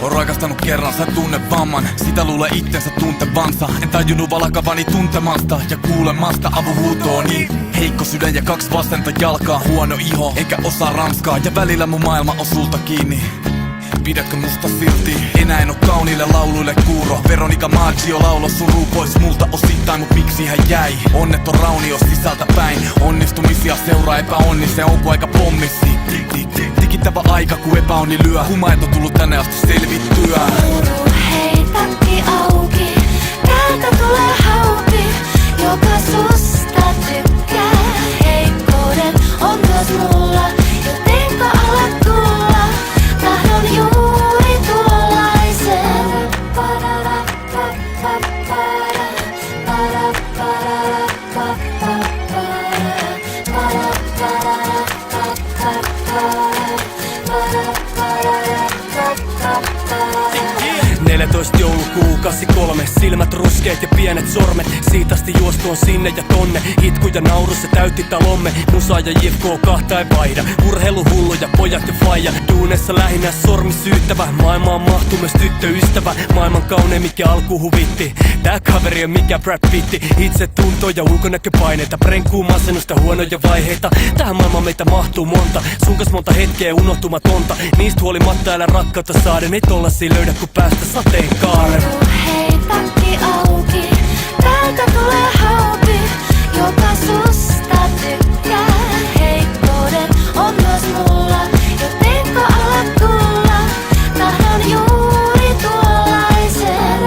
On rakastanut kerran, sä tunne vamman. Sitä luulee itsensä tuntevansa. En tajunnut valakavani tuntemasta ja kuulemasta avuhuutoa niin. Heikko sydän ja 2 vasenta jalkaa. Huono iho, eikä osaa ranskaa. Ja välillä mun maailma on sulta kiinni. Pidätkö musta silti? Enää en oo kauniille lauluille kuuro. Veronica Maggio laulo suru pois multa osittain, mut miksi hän jäi? Onnet on raunio sisältä päin. Onnistumisia seuraa epäonnisen, onko aika pommissi? Tikittävä aika kun epäonni lyö. Humaet on tullut tänne asti selvittyä. Hei, takki auki, täältä tulee hauki, joka susta tykkää. Heikkoudet on myös mulla, jotenka ala tulla. Tahdon juuri tuollaisen. Joulukuu 83, silmät ruskeet ja pienet sormet. Siitä asti juostu on sinne ja tonne. Itku ja nauru se täytti talomme. Musa ja JFK kahta ei vaihda. Urheiluhullu ja pojat ja faija. Duunessa lähinnä sormi syyttävä. Maailmaan mahtuu myös tyttöystävä. Maailman kaunein mikä alku huvitti. Tää kaveri on mikä Brad Pitti. Itse tunto ja ulkonäköpaineita. Prenkkuu masennusta huonoja vaiheita. Tähän maailmaan meitä mahtuu monta. Sunkas monta hetkeä unohtumatonta. Niistä huolimatta älä rakkautta saaden. Ei tollasia löydä kun päästä sateenkaaren. Hei, takki auki, täältä tulee hauki, joka susta tykkää. Heikkoudet on myös mulla, jotenka ala tulla. Tahdon juuri tuollaisen.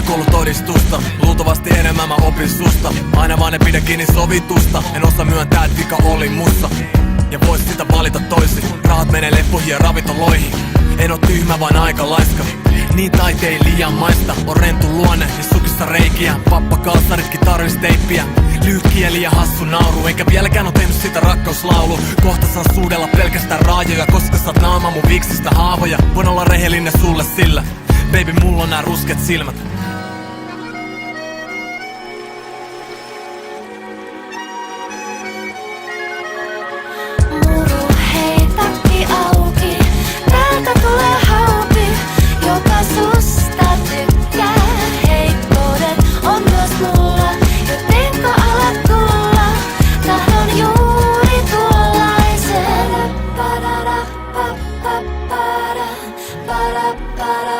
Koulutodistusta, luultavasti enemmän mä opin susta. Aina vaan ne pidä kiinni sovitusta. En osaa myöntää, et vika oli mussa. Ja vois sitä valita toisin. Rahat menee leppuihin ja ravintoloihin. En oo tyhmä vaan aika laiska. Niin taiteen liian maista. On rentu luonne ja sukissa reikiä. Pappa kalsaritkin tarvis teippiä. Lyhyt kieli ja hassu nauru. Enkä vieläkään oo tehnyt sitä rakkauslaulu. Kohta saan suudella pelkästään raajoja. Koska saat naama mun viksistä haavoja. Voin olla rehellinen sulle sillä. Baby, mulla on nää rusket silmät. Para